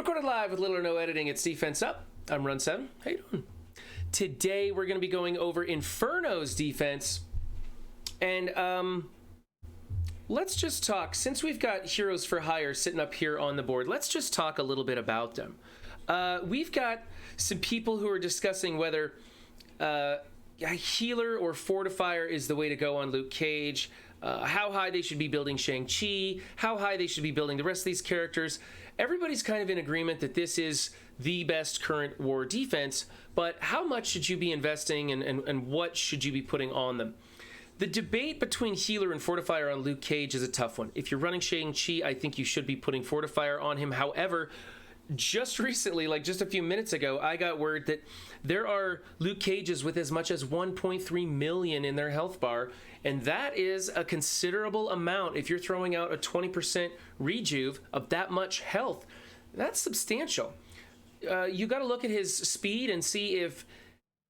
Recorded live with little or no editing. It's Defense Up. I'm Run7. How you doing? Today we're going to be going over Inferno's defense. And let's just talk. Since we've got Heroes for Hire sitting up here on the board, let's just talk a little bit about them. We've got some people who are discussing whether a healer or Fortifier is the way to go on Luke Cage, how high they should be building Shang Chi, how high they should be building the rest of these characters. Everybody's kind of in agreement that this is the best current war defense, but how much should you be investing and what should you be putting on them? The debate between healer and Fortifier on Luke Cage is a tough one. If you're running Shang Chi, I think you should be putting Fortifier on him. However, just recently, like just a few minutes ago, I got word that there are Luke Cages with as much as 1.3 million in their health bar, and that is a considerable amount. If you're throwing out a 20% rejuve of that much health, that's substantial. You got to look at his speed and see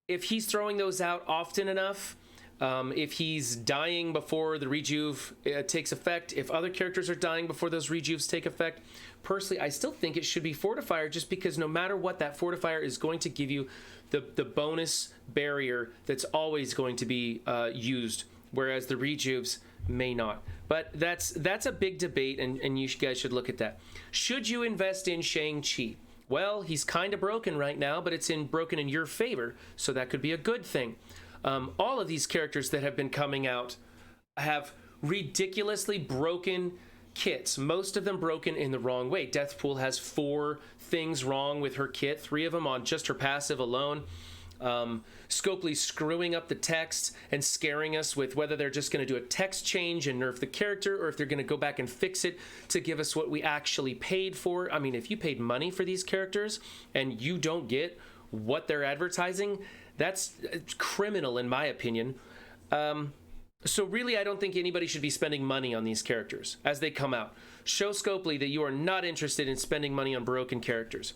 if he's throwing those out often enough. If he's dying before the rejuve takes effect, if other characters are dying before those rejuves take effect. Personally, I still think it should be Fortifier, just because no matter what, that Fortifier is going to give you the bonus barrier that's always going to be used, whereas the rejuves may not. But that's a big debate, and you guys should look at that. Should you invest in Shang Chi? Well, he's kind of broken right now, but it's broken in your favor, so that could be a good thing. All of these characters that have been coming out have ridiculously broken kits, most of them broken in the wrong way. Deathpool has 4 things wrong with her kit, 3 of them on just her passive alone. Scopely's screwing up the text and scaring us with whether they're just going to do a text change and nerf the character, or if they're going to go back and fix it to give us what we actually paid for. I mean, if you paid money for these characters and you don't get what they're advertising, that's criminal in my opinion. So really, I don't think anybody should be spending money on these characters as they come out. Show Scopely that you are not interested in spending money on broken characters.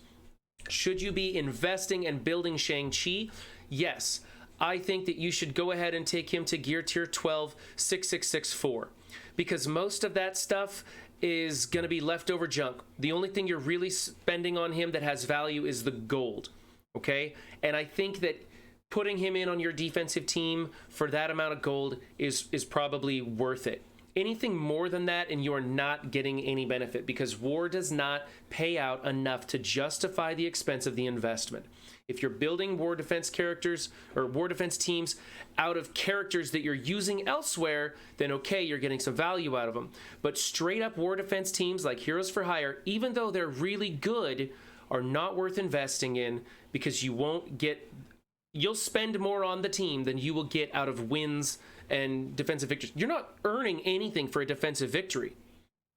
Should you be investing and building Shang Chi? Yes. I think that you should go ahead and take him to Gear Tier 12 6664, because most of that stuff is going to be leftover junk. The only thing you're really spending on him that has value is the gold. Okay? And I think that putting him in on your defensive team for that amount of gold is probably worth it. Anything more than that and you're not getting any benefit, because war does not pay out enough to justify the expense of the investment. If you're building war defense characters or war defense teams out of characters that you're using elsewhere, then okay, you're getting some value out of them. But straight up war defense teams like Heroes for Hire, even though they're really good, are not worth investing in, because you'll spend more on the team than you will get out of wins and defensive victories. You're not earning anything for a defensive victory.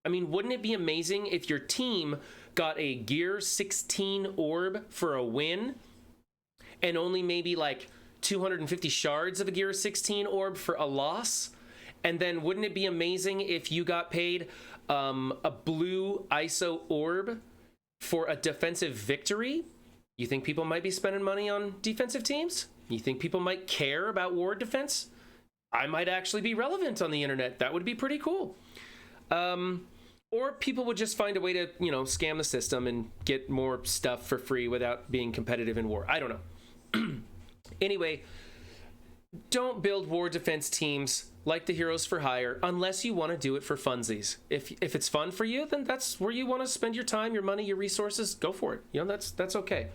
I mean, wouldn't it be amazing if your team got a Gear 16 orb for a win and only maybe like 250 shards of a Gear 16 orb for a loss? And then wouldn't it be amazing if you got paid a blue ISO orb for a defensive victory? You think people might be spending money on defensive teams? You think people might care about war defense? I might actually be relevant on the internet. That would be pretty cool. Or people would just find a way to, scam the system and get more stuff for free without being competitive in war. I don't know. Anyway, don't build war defense teams like the Heroes for Hire unless you want to do it for funsies. If it's fun for you, then that's where you want to spend your time, your money, your resources. Go for it. That's okay.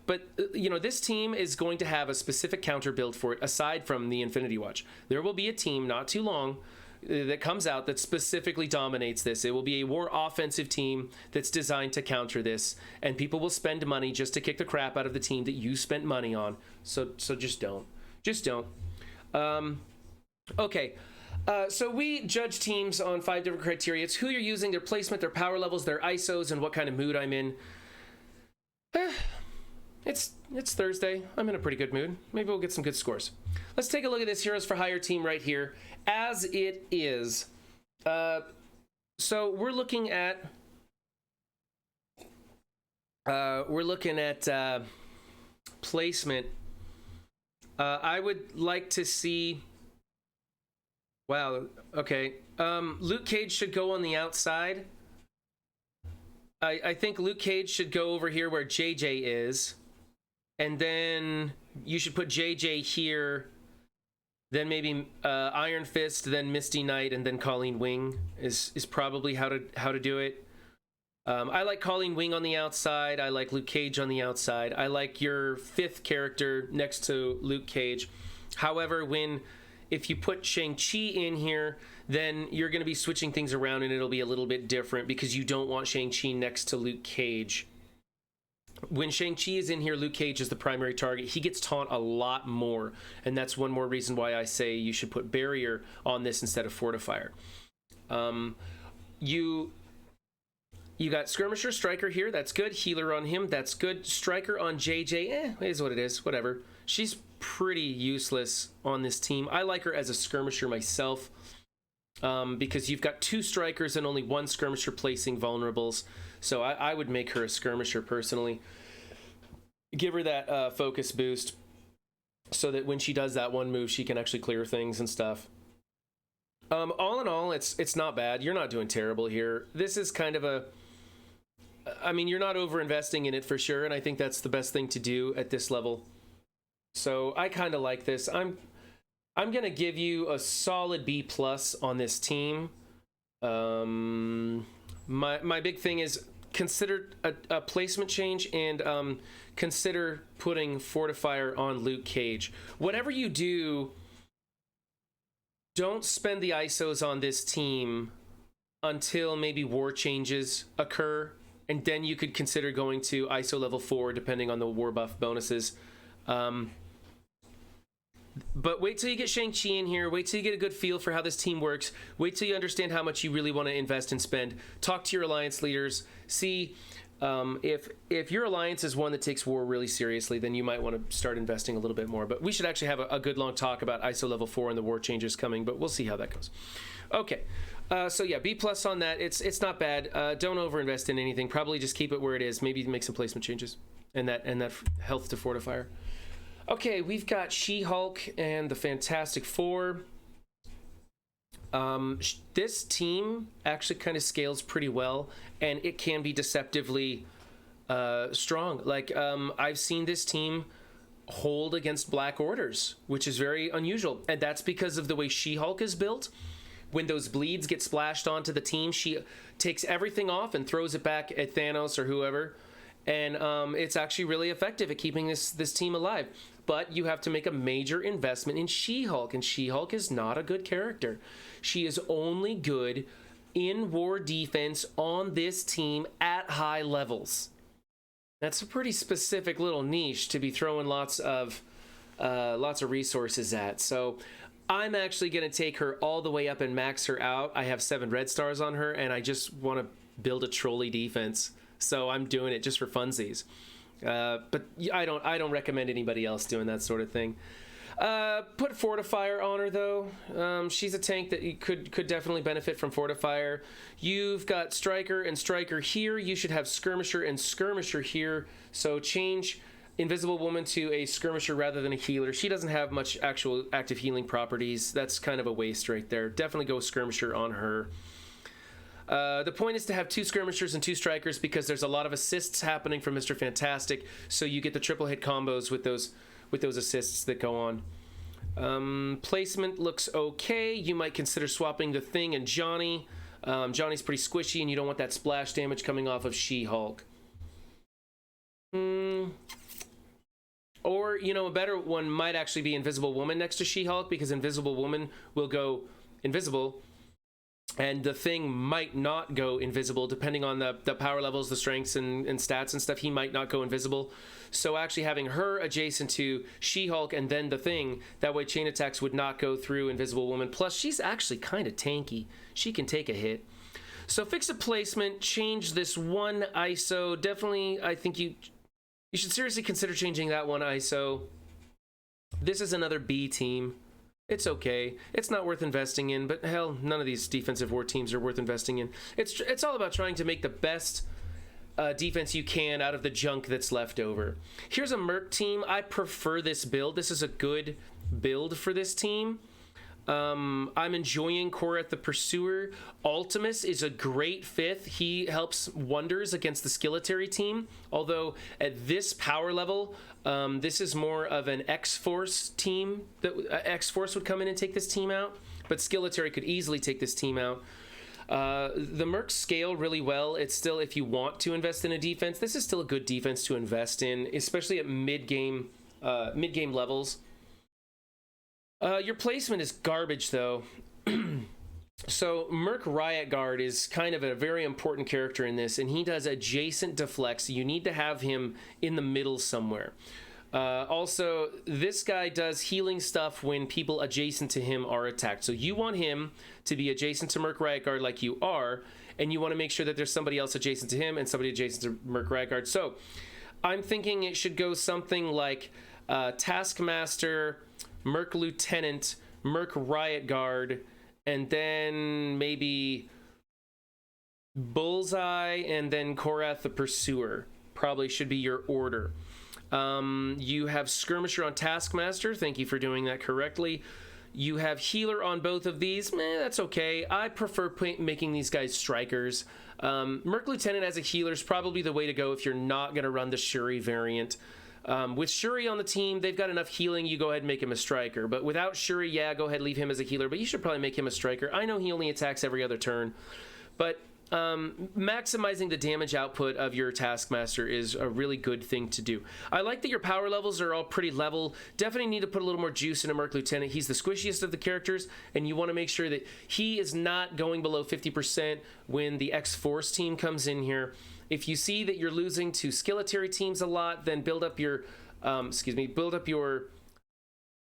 But this team is going to have a specific counter build for it aside from the Infinity Watch. There will be a team not too long that comes out that specifically dominates this. It will be a war offensive team that's designed to counter this, and people will spend money just to kick the crap out of the team that you spent money on. So just don't. Just don't. Okay. So we judge teams on 5 different criteria. It's who you're using, their placement, their power levels, their ISOs, and what kind of mood I'm in. It's Thursday. I'm in a pretty good mood. Maybe we'll get some good scores. Let's take a look at this Heroes for Hire team right here as it is. So we're looking at placement. I would like to see. Wow. Okay. Luke Cage should go on the outside. I think Luke Cage should go over here where JJ is, and then you should put JJ here, then maybe Iron Fist, then Misty Knight, and then Colleen Wing is probably how to do it. I like Colleen Wing on the outside. I like Luke Cage on the outside. I like your 5th character next to Luke Cage. However, if you put Shang Chi in here, then you're going to be switching things around and it'll be a little bit different because you don't want Shang Chi next to Luke Cage. When Shang Chi is in here, Luke Cage is the primary target. He gets taunt a lot more, and that's one more reason why I say you should put Barrier on this instead of Fortifier. You got Skirmisher, Striker here. That's good. Healer on him. That's good. Striker on JJ. Is what it is. Whatever. She's pretty useless on this team. I like her as a Skirmisher myself because you've got 2 Strikers and only 1 Skirmisher placing vulnerables. So I would make her a Skirmisher personally. Give her that focus boost so that when she does that one move, she can actually clear things and stuff. All in all, it's not bad. You're not doing terrible here. This is kind of I mean, you're not over-investing in it for sure, and I think that's the best thing to do at this level. So I kind of like this. I'm going to give you a solid B+ on this team. My big thing is consider a placement change and consider putting Fortifier on Luke Cage. Whatever you do, don't spend the ISOs on this team until maybe war changes occur, and then you could consider going to ISO level 4 depending on the war buff bonuses. But wait till you get Shang-Chi in here. Wait till you get a good feel for how this team works. Wait till you understand how much you really want to invest and spend. Talk to your alliance leaders. See if your alliance is one that takes war really seriously, then you might want to start investing a little bit more. But we should actually have a good long talk about ISO level 4 and the war changes coming, but we'll see how that goes. Okay. So yeah, B+ on that. It's not bad. Don't overinvest in anything. Probably just keep it where it is. Maybe make some placement changes and that health to Fortifier. Okay, we've got She-Hulk and the Fantastic Four. This team actually kind of scales pretty well, and it can be deceptively strong. Like, I've seen this team hold against Black Orders, which is very unusual, and that's because of the way She-Hulk is built. When those bleeds get splashed onto the team, she takes everything off and throws it back at Thanos or whoever, and it's actually really effective at keeping this team alive. But you have to make a major investment in She-Hulk, and She-Hulk is not a good character. She is only good in war defense on this team at high levels. That's a pretty specific little niche to be throwing lots of resources at. So I'm actually going to take her all the way up and max her out. I have 7 red stars on her, and I just want to build a trolley defense. So I'm doing it just for funsies. But I don't recommend anybody else doing that sort of thing. Put Fortifier on her though. She's a tank that you could definitely benefit from Fortifier. You've got Striker and Striker here. You should have Skirmisher and Skirmisher here. So change Invisible Woman to a Skirmisher rather than a healer. She doesn't have much actual active healing properties. That's kind of a waste right there. Definitely go Skirmisher on her. The point is to have 2 Skirmishers and 2 Strikers because there's a lot of assists happening from Mr. Fantastic, so you get the triple hit combos with those assists that go on. Placement looks okay. You might consider swapping the Thing and Johnny. Johnny's pretty squishy, and you don't want that splash damage coming off of She-Hulk. Or, a better one might actually be Invisible Woman next to She-Hulk, because Invisible Woman will go invisible, and the Thing might not go invisible depending on the power levels, the strengths and stats and stuff. He might not go invisible. So actually having her adjacent to She-Hulk and then the Thing, that way chain attacks would not go through Invisible Woman. Plus she's actually kind of tanky. She can take a hit. So fix a placement, change this one ISO. Definitely, I think you should seriously consider changing that one ISO. This is another B team. It's okay. It's not worth investing in, but hell, none of these defensive war teams are worth investing in. It's all about trying to make the best defense you can out of the junk that's left over. Here's a Merc team. I prefer this build. This is a good build for this team. I'm enjoying Korath the Pursuer. Ultimus is a great fifth. He helps wonders against the Skilletary team. Although at this power level, this is more of an X-Force team. X-Force would come in and take this team out, but Skilletary could easily take this team out. The Mercs scale really well. It's still, if you want to invest in a defense, this is still a good defense to invest in, especially at mid-game levels. Your placement is garbage, though. So Merc Riot Guard is kind of a very important character in this, and he does adjacent deflects. You need to have him in the middle somewhere. Also, this guy does healing stuff when people adjacent to him are attacked. So you want him to be adjacent to Merc Riot Guard like you are, and you want to make sure that there's somebody else adjacent to him and somebody adjacent to Merc Riot Guard. So I'm thinking it should go something like Taskmaster, Merc Lieutenant, Merc Riot Guard, and then maybe Bullseye, and then Korath the Pursuer. Probably should be your order. You have Skirmisher on Taskmaster. Thank you for doing that correctly. You have Healer on both of these. That's okay. I prefer making these guys strikers. Merc Lieutenant as a healer is probably the way to go if you're not going to run the Shuri variant. With Shuri on the team, they've got enough healing, you go ahead and make him a striker. But without Shuri, yeah, go ahead, leave him as a healer. But you should probably make him a striker. I know he only attacks every other turn. But maximizing the damage output of your Taskmaster is a really good thing to do. I like that your power levels are all pretty level. Definitely need to put a little more juice in a Merc Lieutenant. He's the squishiest of the characters, and you want to make sure that he is not going below 50% when the X-Force team comes in here. If you see that you're losing to Skilletary teams a lot, then build up your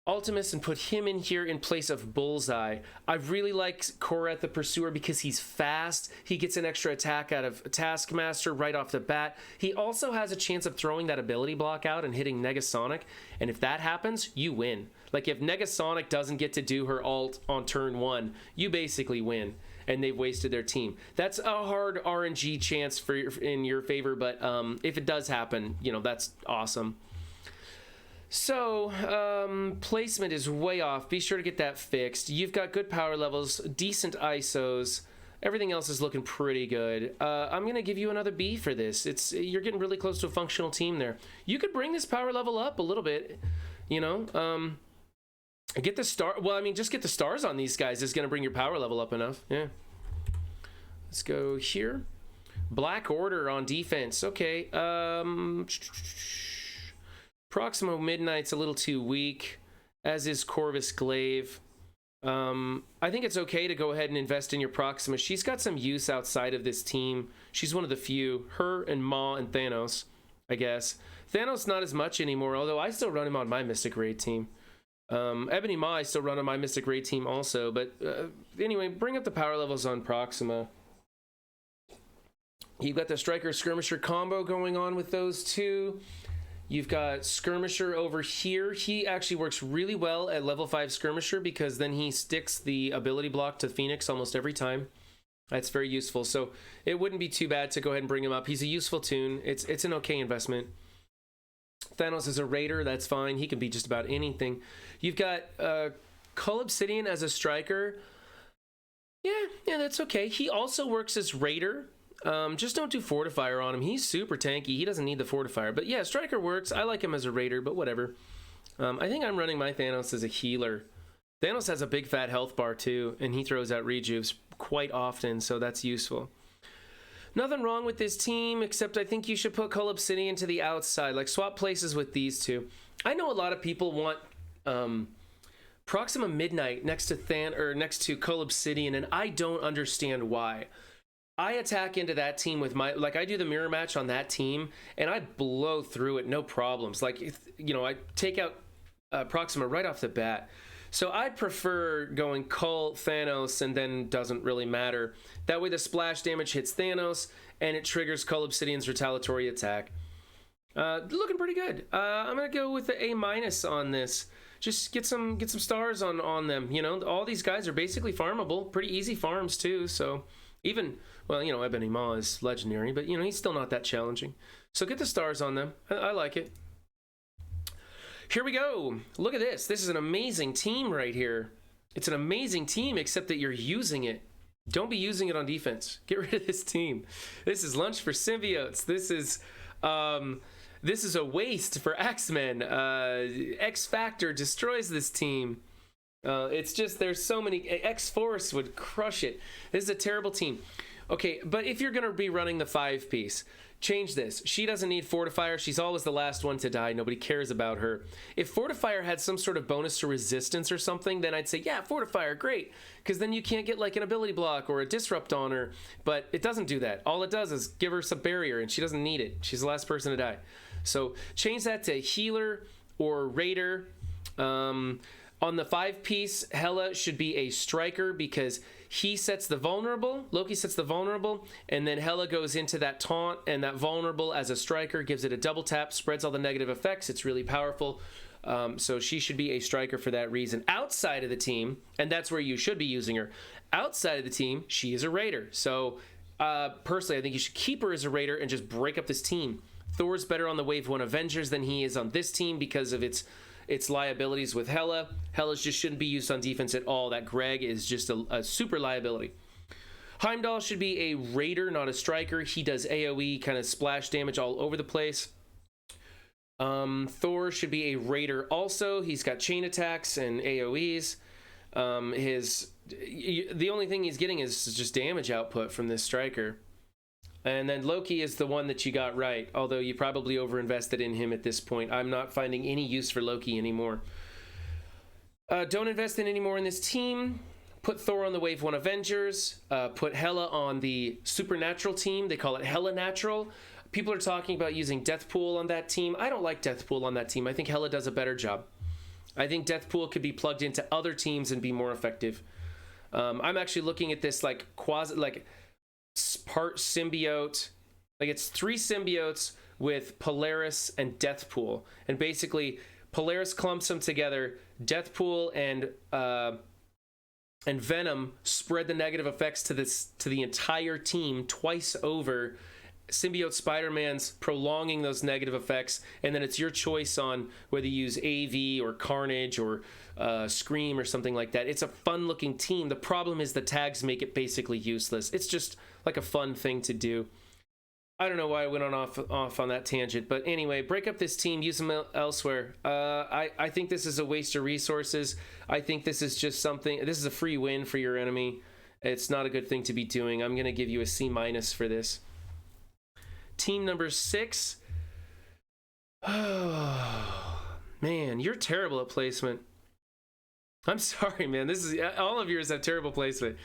Ultimus and put him in here in place of Bullseye. I really like Korath the Pursuer because he's fast. He gets an extra attack out of Taskmaster right off the bat. He also has a chance of throwing that ability block out and hitting Negasonic, and if that happens, you win. Like if Negasonic doesn't get to do her ult on turn 1, you basically win, and they've wasted their team. That's a hard RNG chance in your favor, but if it does happen, that's awesome. So, placement is way off. Be sure to get that fixed. You've got good power levels, decent ISOs. Everything else is looking pretty good. I'm going to give you another B for this. You're getting really close to a functional team there. You could bring this power level up a little bit, Get the star. Well, I mean, just get the stars on these guys is going to bring your power level up enough. Yeah. Let's go here. Black Order on defense. Okay. Proximo Midnight's a little too weak, as is Corvus Glaive. I think it's okay to go ahead and invest in your Proxima. She's got some use outside of this team. She's one of the few. Her and Ma and Thanos, I guess. Thanos not as much anymore, although I still run him on my Mystic Raid team. Ebony Ma I still run on my Mystic Raid team also, but anyway, bring up the power levels on Proxima. You've got the Striker Skirmisher combo going on with those two. You've got Skirmisher over here. He actually works really well at level 5 Skirmisher because then he sticks the ability block to Phoenix almost every time. That's very useful. So it wouldn't be too bad to go ahead and bring him up. He's a useful toon. It's an okay investment. Thanos is a raider. That's fine. He can be just about anything. You've got Cull Obsidian as a striker. Yeah, that's okay. He also works as raider. Just don't do Fortifier on him. He's super tanky. He doesn't need the Fortifier. But yeah, Striker works. I like him as a raider, but whatever. I think I'm running my Thanos as a healer. Thanos has a big fat health bar too, and he throws out rejuves quite often, so that's useful. Nothing wrong with this team, except I think you should put Cull Obsidian to the outside. Like, swap places with these two. I know a lot of people want Proxima Midnight next to Cull Obsidian, and I don't understand why. I attack into that team with I do the mirror match on that team, and I blow through it, no problems. Like, I take out Proxima right off the bat. So I'd prefer going Cull, Thanos, and then doesn't really matter. That way the splash damage hits Thanos, and it triggers Cull Obsidian's retaliatory attack. Looking pretty good. I'm going to go with the A- on this. Just get some stars on them. All these guys are basically farmable. Pretty easy farms, too, so... Even, Ebony Maw is legendary, but, he's still not that challenging. So get the stars on them. I like it. Here we go. Look at this. This is an amazing team right here. It's an amazing team, except that you're using it. Don't be using it on defense. Get rid of this team. This is lunch for symbiotes. This is a waste for X-Men. X Factor destroys this team. It's just, there's so many. X-Force would crush it. This is a terrible team. Okay, but if you're going to be running the 5-piece, change this. She doesn't need Fortifier. She's always the last one to die. Nobody cares about her. If Fortifier had some sort of bonus to resistance or something, then I'd say, yeah, Fortifier, great. Because then you can't get like an ability block or a disrupt on her. But it doesn't do that. All it does is give her some barrier, and she doesn't need it. She's the last person to die. So change that to healer or raider. On the 5-piece, Hela should be a striker because he sets the vulnerable, Loki sets the vulnerable, and then Hela goes into that taunt, and that vulnerable as a striker gives it a double tap, spreads all the negative effects. It's really powerful. So she should be a striker for that reason. Outside of the team, and that's where you should be using her, outside of the team, she is a raider. So personally, I think you should keep her as a raider and just break up this team. Thor's better on the Wave 1 Avengers than he is on this team because of its liabilities with Hela. Hela just shouldn't be used on defense at all. That Greg is just a super liability. Heimdall should be a raider, not a striker. He does AoE kind of splash damage all over the place. Thor should be a raider also. He's got chain attacks and AoEs. The only thing he's getting is just damage output from this striker. And then Loki is the one that you got right, although you probably overinvested in him at this point. I'm not finding any use for Loki anymore. Don't invest in any more in this team. Put Thor on the Wave 1 Avengers. Put Hela on the Supernatural team. They call it Hela Natural. People are talking about using Deathpool on that team. I don't like Deathpool on that team. I think Hela does a better job. I think Deathpool could be plugged into other teams and be more effective. I'm actually looking at this like part symbiote, like it's 3 symbiotes with Polaris and Deathpool, and basically Polaris clumps them together. Deathpool and Venom spread the negative effects to the entire team twice over. Symbiote Spider-Man's prolonging those negative effects, and then it's your choice on whether you use AV or Carnage or Scream or something like that. It's a fun-looking team. The problem is the tags make it basically useless. It's just like a fun thing to do. I don't know why I went off on that tangent, but anyway, break up this team, use them elsewhere. I think this is a waste of resources. I think this is just something. This is a free win for your enemy. It's not a good thing to be doing. I'm going to give you a C- for this. Team number 6. Oh, man, you're terrible at placement. I'm sorry, man. This is all of yours have terrible placement.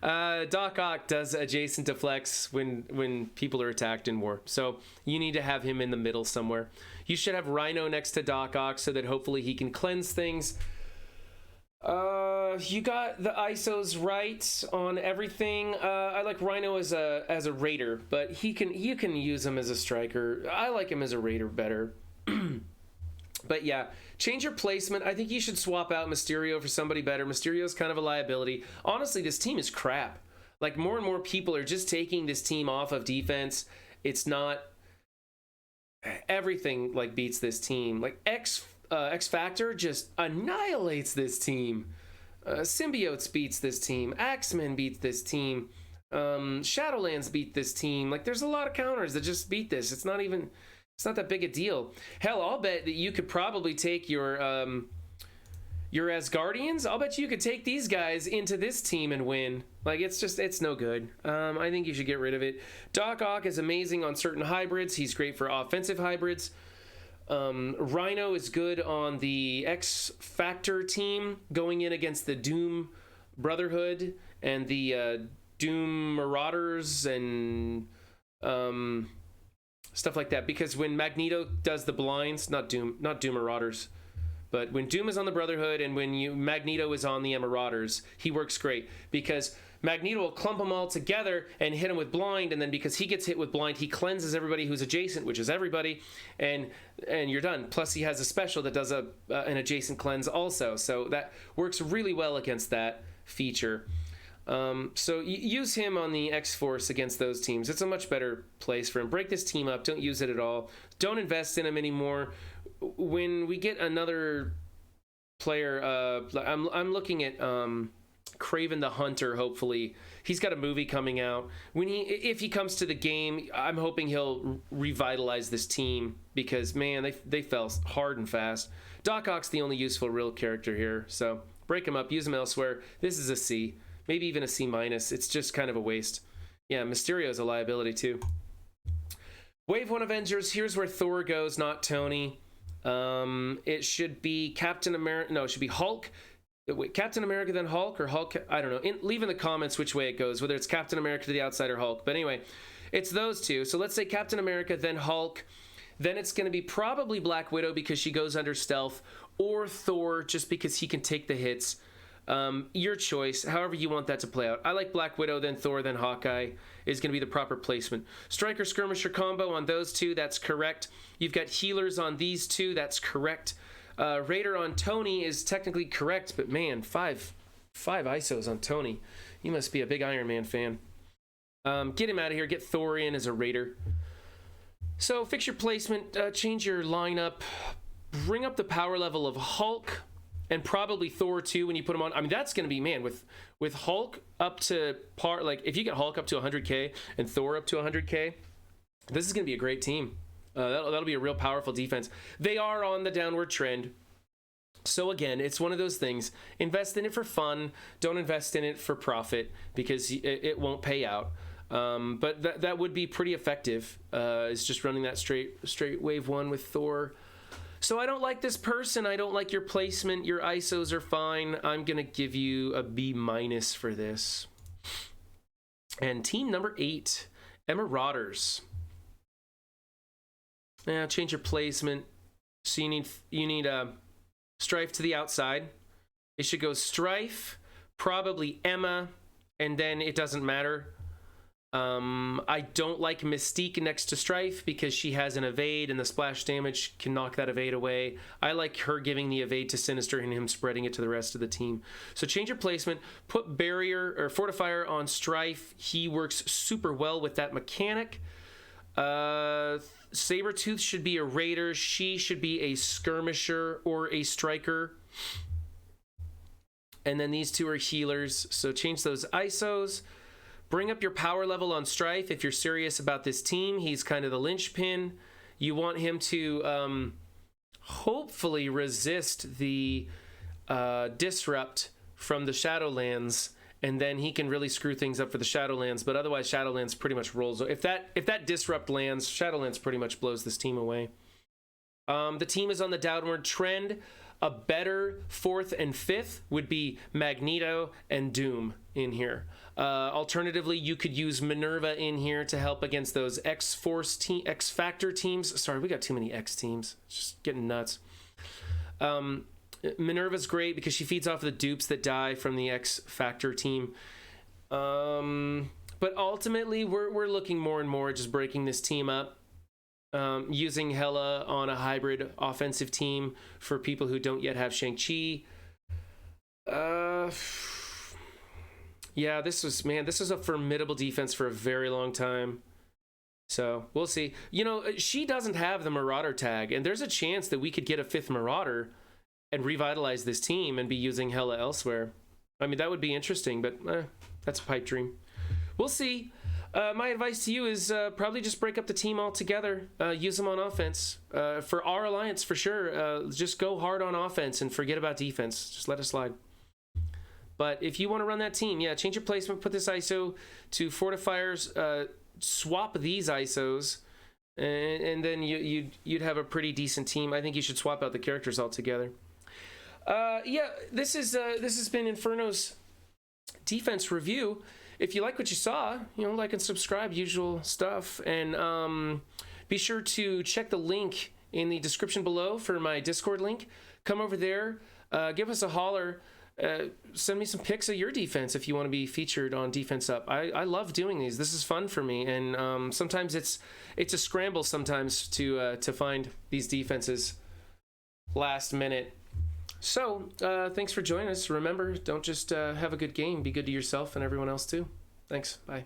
Doc Ock does adjacent to flex when people are attacked in war, so you need to have him in the middle somewhere. You should have Rhino next to Doc Ock so that hopefully he can cleanse things. You got the ISOs right on everything. I like Rhino as a raider, but you can use him as a striker. I like him as a raider better. But yeah, change your placement. I think you should swap out Mysterio for somebody better. Mysterio's kind of a liability. Honestly, this team is crap. Like, more and more people are just taking this team off of defense. It's not... Everything, like, beats this team. Like, X Factor just annihilates this team. Symbiotes beats this team. Axemen beats this team. Shadowlands beat this team. Like, there's a lot of counters that just beat this. It's not that big a deal. Hell, I'll bet that you could probably take your Asgardians. I'll bet you could take these guys into this team and win. Like, it's no good. I think you should get rid of it. Doc Ock is amazing on certain hybrids. He's great for offensive hybrids. Rhino is good on the X Factor team going in against the Doom Brotherhood and the Doom Marauders and stuff like that, because when Magneto does the blinds, not Doom Marauders, but when Doom is on the Brotherhood and when Magneto is on the Emmarauders, he works great because Magneto will clump them all together and hit him with blind, and then because he gets hit with blind, he cleanses everybody who's adjacent, which is everybody, and you're done. Plus he has a special that does an adjacent cleanse also, so that works really well against that feature. So use him on the X-Force against those teams. It's a much better place for him. Break this team up. Don't use it at all. Don't invest in him anymore. When we get another player. I'm looking at Kraven the Hunter. Hopefully, he's got a movie coming out. If he comes to the game, I'm hoping he'll revitalize this team because man, they fell hard and fast. Doc Ock's the only useful real character here, so break him up, use him elsewhere. This is a C, maybe even a C minus. It's just kind of a waste. Yeah, Mysterio's a liability too. Wave 1 Avengers. Here's where Thor goes, not Tony. It should be Captain America. No, it should be Hulk. Wait, Captain America, then Hulk, or Hulk? I don't know. Leave in the comments which way it goes, whether it's Captain America to the outside or Hulk. But anyway, it's those two. So let's say Captain America, then Hulk. Then it's going to be probably Black Widow because she goes under stealth, or Thor just because he can take the hits. Your choice, however you want that to play out. I like Black Widow, then Thor, then Hawkeye is going to be the proper placement. Striker Skirmisher combo on those two, that's correct. You've got healers on these two, that's correct. Raider on Tony is technically correct, but man, five ISOs on Tony. You must be a big Iron Man fan. Get him out of here. Get Thor in as a Raider. So fix your placement, change your lineup, bring up the power level of Hulk, and probably Thor too when you put him on. I mean, that's going to be, man, with Hulk up to par, like if you get Hulk up to 100k and Thor up to 100k, this is going to be a great team. That'll be a real powerful defense. They are on the downward trend. So again, it's one of those things. Invest in it for fun. Don't invest in it for profit because it won't pay out. But that would be pretty effective. Is just running that straight wave 1 with Thor. So I don't like this person. I don't like your placement. Your ISOs are fine. I'm going to give you a B minus for this. And team number 8, Emmarauders. Yeah, change your placement. So you need Strife to the outside. It should go Strife, probably Emma, and then it doesn't matter. I don't like Mystique next to Strife because she has an evade and the splash damage can knock that evade away. I like her giving the evade to Sinister and him spreading it to the rest of the team. So change your placement, put Barrier or Fortifier on Strife. He works super well with that mechanic. Sabretooth should be a Raider. She should be a Skirmisher or a Striker. And then these two are healers. So change those ISOs. Bring up your power level on Strife if you're serious about this team. He's kind of the linchpin. You want him to hopefully resist the disrupt from the Shadowlands, and then he can really screw things up for the Shadowlands. But otherwise, Shadowlands pretty much rolls. If that disrupt lands, Shadowlands pretty much blows this team away. The team is on the downward trend. A better 4th and 5th would be Magneto and Doom in here. Alternatively, you could use Minerva in here to help against those X-Factor teams. Sorry, we got too many X teams. It's just getting nuts. Minerva's great because she feeds off of the dupes that die from the X-Factor team. But ultimately, we're looking more and more at just breaking this team up. Using Hela on a hybrid offensive team for people who don't yet have Shang Chi. Yeah, this was a formidable defense for a very long time. So we'll see. You know, she doesn't have the Marauder tag, and there's a chance that we could get a 5th Marauder and revitalize this team and be using Hela elsewhere. I mean, that would be interesting, but that's a pipe dream. We'll see. My advice to you is probably just break up the team altogether. Use them on offense. For our alliance, for sure. Just go hard on offense and forget about defense. Just let it slide. But if you want to run that team, yeah, change your placement. Put this ISO to Fortifiers. Swap these ISOs. And then you'd have a pretty decent team. I think you should swap out the characters altogether. Yeah, this has been Inferno's defense review. If you like what you saw, like and subscribe, usual stuff. And be sure to check the link in the description below for my Discord link. Come over there, give us a holler, send me some pics of your defense if you want to be featured on Defense Up. I love doing these. This is fun for me. And sometimes it's a scramble sometimes to find these defenses last minute. So, thanks for joining us. Remember, don't just have a good game. Be good to yourself and everyone else, too. Thanks. Bye.